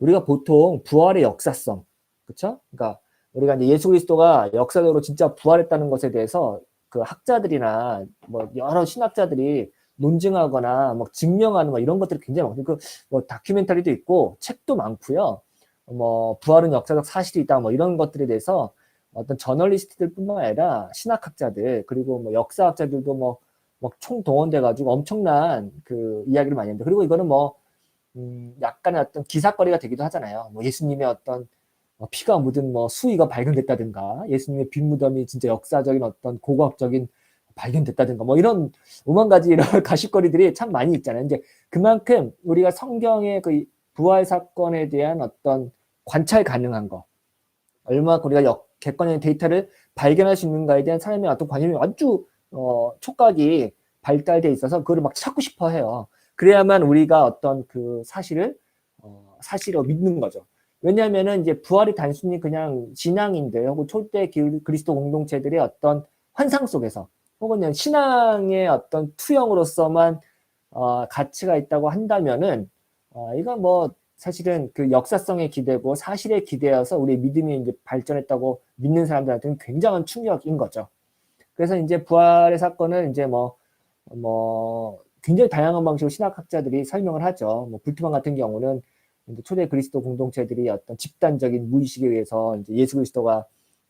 우리가 보통 부활의 역사성, 그렇죠? 그러니까 우리가 이제 예수 그리스도가 역사적으로 진짜 부활했다는 것에 대해서 그 학자들이나 뭐 여러 신학자들이 논증하거나 뭐 증명하는 거 이런 것들이 굉장히 많고 그뭐 다큐멘터리도 있고 책도 많고요. 뭐 부활은 역사적 사실이다 뭐 이런 것들에 대해서 어떤 저널리스트들뿐만 아니라 신학학자들 그리고 뭐 역사학자들도 뭐 총동원돼 가지고 엄청난 그 이야기를 많이 했는데 그리고 이거는 뭐 약간의 어떤 기사거리가 되기도 하잖아요. 뭐 예수님의 어떤 피가 묻은 뭐 수의가 발견됐다든가 예수님의 빈무덤이 진짜 역사적인 어떤 고고학적인 발견됐다든가 뭐 이런 오만 가지 이런 가십거리들이 참 많이 있잖아요. 이제 그만큼 우리가 성경의 그 부활 사건에 대한 어떤 관찰 가능한 거 얼마나 우리가 객관적인 데이터를 발견할 수 있는가에 대한 사람의 어떤 관심이 아주 촉각이 발달돼 있어서 그거를 막 찾고 싶어 해요. 그래야만 우리가 어떤 그 사실을 사실로 믿는 거죠. 왜냐하면은 이제 부활이 단순히 그냥 신앙인들 혹은 초대 그리스도 공동체들의 어떤 환상 속에서 혹은 신앙의 어떤 투영으로서만 가치가 있다고 한다면은 이건 뭐 사실은 그 역사성에 기대고 사실에 기대어서 우리의 믿음이 이제 발전했다고 믿는 사람들한테는 굉장한 충격인 거죠. 그래서 이제 부활의 사건은 이제 뭐 굉장히 다양한 방식으로 신학학자들이 설명을 하죠. 뭐 불트만 같은 경우는 이제 초대 그리스도 공동체들이 어떤 집단적인 무의식에 의해서 이제 예수 그리스도가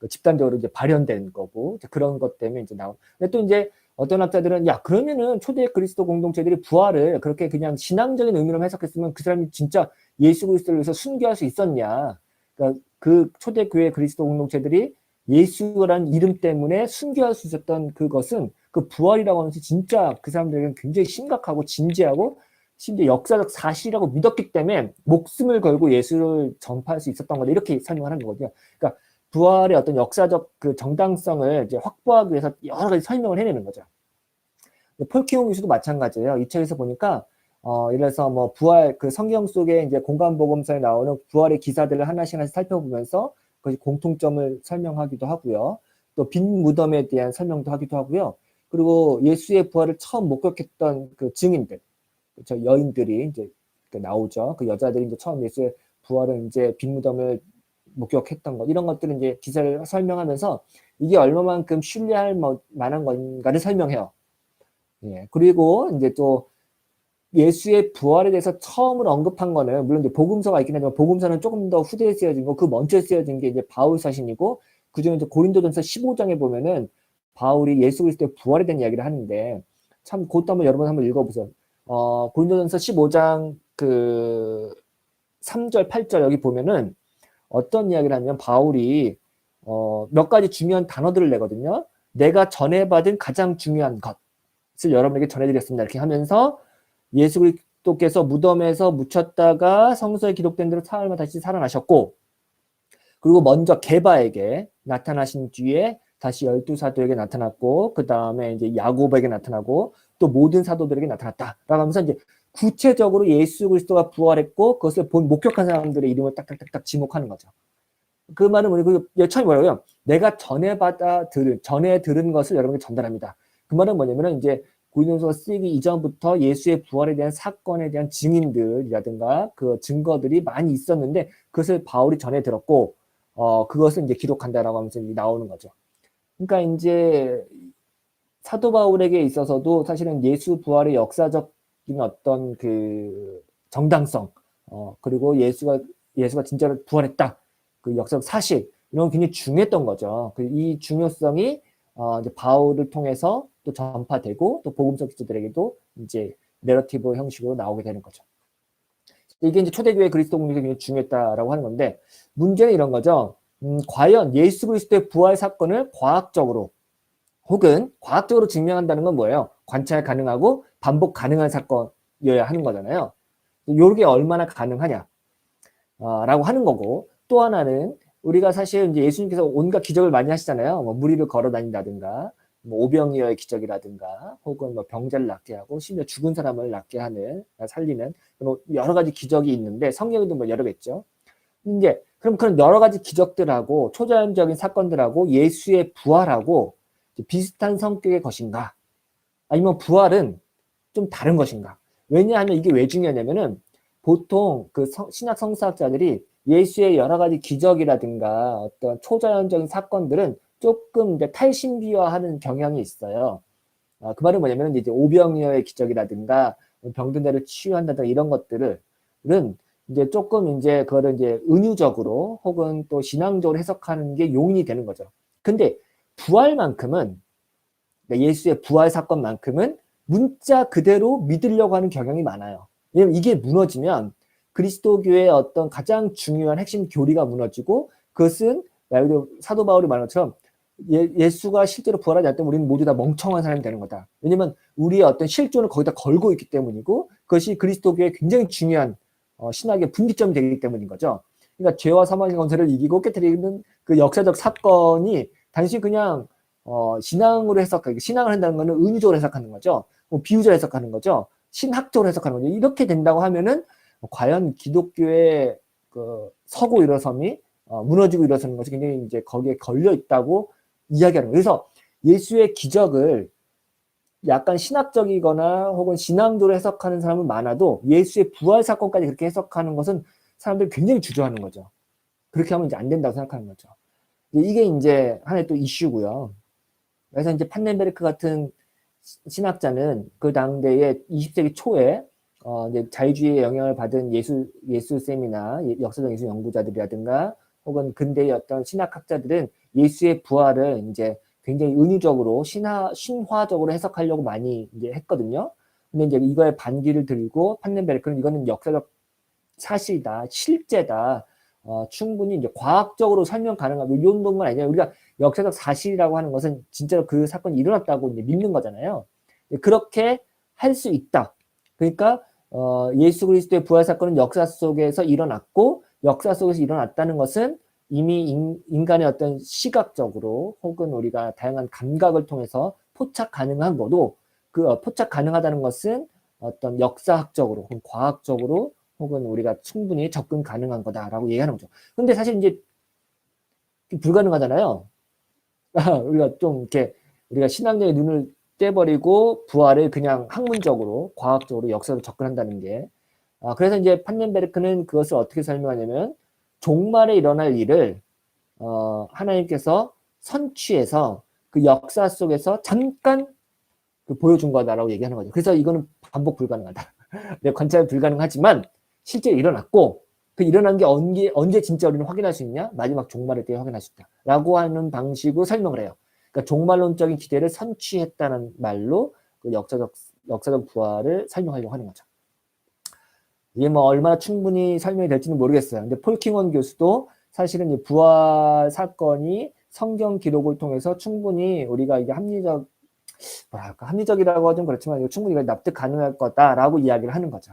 집단적으로 이제 발현된 거고 그런 것 때문에 이제 나온. 근데 또 이제 어떤 학자들은 야 그러면은 초대 그리스도 공동체들이 부활을 그렇게 그냥 신앙적인 의미로 해석했으면 그 사람이 진짜 예수 그리스도를 위해서 순교할 수 있었냐? 그러니까 그 초대 교회 그리스도 공동체들이 예수라는 이름 때문에 순교할 수 있었던 그것은 그 부활이라고 하는 것이 진짜 그 사람들에게는 굉장히 심각하고 진지하고 심지어 역사적 사실이라고 믿었기 때문에 목숨을 걸고 예수를 전파할 수 있었던 거다 이렇게 설명을 하는 거거든요. 그러니까 부활의 어떤 역사적 그 정당성을 이제 확보하기 위해서 여러 가지 설명을 해내는 거죠. 폴키옹 교수도 마찬가지예요. 이 책에서 보니까 예를 들어서 뭐 부활 그 성경 속에 이제 공간복음서에 나오는 부활의 기사들을 하나씩 살펴보면서 그 공통점을 설명하기도 하고요. 또 빈 무덤에 대한 설명도 하기도 하고요. 그리고 예수의 부활을 처음 목격했던 그 증인들, 저 여인들이 이제 나오죠. 그 여자들이 이제 처음 예수의 부활을 이제 빈 무덤을 목격했던 것 이런 것들을 이제 기사를 설명하면서 이게 얼마만큼 신뢰할 만한 건가를 설명해요. 예. 그리고 이제 또 예수의 부활에 대해서 처음으로 언급한 거는 물론 이제 복음서가 있긴 하지만 복음서는 조금 더 후대에 쓰여진 거 그 먼저 쓰여진 게 이제 바울 사신이고 그중에 이제 고린도전서 15장에 보면은 바울이 예수 그리스도의 부활에 대한 이야기를 하는데 참 그것도 여러분 읽어보세요. 고린도전서 15장 그 3절 8절 여기 보면은 어떤 이야기를 하면 바울이 몇 가지 중요한 단어들을 내거든요. 내가 전해받은 가장 중요한 것을 여러분에게 전해드렸습니다. 이렇게 하면서 예수 그리스도께서 무덤에서 묻혔다가 성서에 기록된 대로 사흘 만에 다시 살아나셨고 그리고 먼저 게바에게 나타나신 뒤에 다시 12사도에게 나타났고 그 다음에 이제 야고보에게 나타나고 또 모든 사도들에게 나타났다라고 하면서 이제 구체적으로 예수 그리스도가 부활했고 그것을 본 목격한 사람들의 이름을 딱딱딱딱 지목하는 거죠. 그 말은 뭐냐면 처음에 뭐라고요? 내가 전에 들은 것을 여러분에게 전달합니다. 그 말은 뭐냐면은 이제 고린도서가 쓰이기 이전부터 예수의 부활에 대한 사건에 대한 증인들이라든가 그 증거들이 많이 있었는데 그것을 바울이 전해 들었고 그것을 이제 기록한다라고 하면서 나오는 거죠. 그러니까 이제 사도 바울에게 있어서도 사실은 예수 부활의 역사적인 어떤 그 정당성 그리고 예수가 진짜로 부활했다. 그 역사적 사실 이런 건 굉장히 중요했던 거죠. 이 중요성이 이제 바울을 통해서 또 전파되고 또 복음서 기자들에게도 이제 내러티브 형식으로 나오게 되는 거죠. 이게 이제 초대교회 그리스도 공동체가 굉장히 중요했다라고 하는 건데 문제는 이런 거죠. 과연 예수 그리스도의 부활 사건을 과학적으로 혹은 과학적으로 증명한다는 건 뭐예요? 관찰 가능하고 반복 가능한 사건이어야 하는 거잖아요. 이게 얼마나 가능하냐? 라고 하는 거고 또 하나는 우리가 사실 이제 예수님께서 온갖 기적을 많이 하시잖아요. 뭐 무리를 걸어 다닌다든가 뭐 오병이어의 기적이라든가 혹은 뭐 병자를 낫게 하고 심지어 죽은 사람을 낫게 하는 살리는 여러 가지 기적이 있는데 성경에도 뭐 여러 개 있죠. 이제 그럼 그런 여러 가지 기적들하고 초자연적인 사건들하고 예수의 부활하고 비슷한 성격의 것인가? 아니면 부활은 좀 다른 것인가? 왜냐하면 이게 왜 중요하냐면은 보통 그 신약 성서학자들이 예수의 여러 가지 기적이라든가 어떤 초자연적인 사건들은 조금 이제 탈신비화하는 경향이 있어요. 그 말은 뭐냐면 이제 오병이어의 기적이라든가 병든 자를 치유한다든가 이런 것들은 이제 조금 이제 그거를 이제 은유적으로 혹은 또 신앙적으로 해석하는 게 용인이 되는 거죠. 근데 부활만큼은, 그러니까 예수의 부활 사건만큼은 문자 그대로 믿으려고 하는 경향이 많아요. 왜냐면 이게 무너지면 그리스도교의 어떤 가장 중요한 핵심 교리가 무너지고, 그것은 사도 바울이 말한 것처럼 예수가 실제로 부활하지 않을 때 우리는 모두 다 멍청한 사람이 되는 거다. 왜냐면 우리의 어떤 실존을 거기다 걸고 있기 때문이고, 그것이 그리스도교의 굉장히 중요한 신학의 분기점이 되기 때문인 거죠. 그러니까 죄와 사망의 권세를 이기고 깨뜨리는 그 역사적 사건이 단순히 그냥 신앙으로 해석하기, 신앙을 한다는 것은 은유적으로 해석하는 거죠. 비유적으로 해석하는 거죠. 신학적으로 해석하는 거죠. 이렇게 된다고 하면은 과연 기독교의 그 서고 일어섬이 무너지고 일어서는 것이 굉장히 이제 거기에 걸려 있다고 이야기하는 거예요. 그래서 예수의 기적을 약간 신학적이거나 혹은 신앙적으로 해석하는 사람은 많아도 예수의 부활 사건까지 그렇게 해석하는 것은 사람들이 굉장히 주저하는 거죠. 그렇게 하면 이제 안 된다고 생각하는 거죠. 이게 이제 하나의 또 이슈고요. 그래서 이제 판넨베르크 같은 신학자는 그 당대에 20세기 초에 이제 자유주의의 영향을 받은 예수쌤이나 역사적 예수 연구자들이라든가 혹은 근대의 어떤 신학학자들은 예수의 부활을 이제 굉장히 은유적으로 신화적으로 해석하려고 많이 이제 했거든요. 근데 이제 이거에 반기를 들고 판넨베르크는 이거는 역사적 사실이다, 실제다, 충분히 이제 과학적으로 설명 가능하고 이 정도만 아니라 우리가 역사적 사실이라고 하는 것은 진짜로 그 사건이 일어났다고 이제 믿는 거잖아요. 그렇게 할 수 있다. 그러니까 예수 그리스도의 부활 사건은 역사 속에서 일어났고, 역사 속에서 일어났다는 것은 이미 인간의 어떤 시각적으로 혹은 우리가 다양한 감각을 통해서 포착 가능한 거도, 그 포착 가능하다는 것은 어떤 역사학적으로 혹은 과학적으로 혹은 우리가 충분히 접근 가능한 거다라고 얘기하는 거죠. 근데 사실 이제 불가능하잖아요. 우리가 좀 이렇게 우리가 신앙적인 눈을 떼버리고 부활을 그냥 학문적으로, 과학적으로, 역사로 접근한다는 게. 그래서 이제 판넨베르크는 그것을 어떻게 설명하냐면, 종말에 일어날 일을 하나님께서 선취해서 그 역사 속에서 잠깐 보여준 거다라고 얘기하는 거죠. 그래서 이거는 반복 불가능하다. 관찰 불가능하지만 실제 일어났고, 그 일어난 게 언제 진짜 우리는 확인할 수 있냐? 마지막 종말을 때 확인할 수 있다. 라고 하는 방식으로 설명을 해요. 그러니까 종말론적인 기대를 선취했다는 말로 그 역사적 부활을 설명하려고 하는 거죠. 이게 뭐 얼마나 충분히 설명이 될지는 모르겠어요. 근데 폴킹원 교수도 사실은 이 부활 사건이 성경 기록을 통해서 충분히 우리가 이게 합리적이라고 하면 좀 그렇지만 충분히 납득 가능할 거다라고 이야기를 하는 거죠.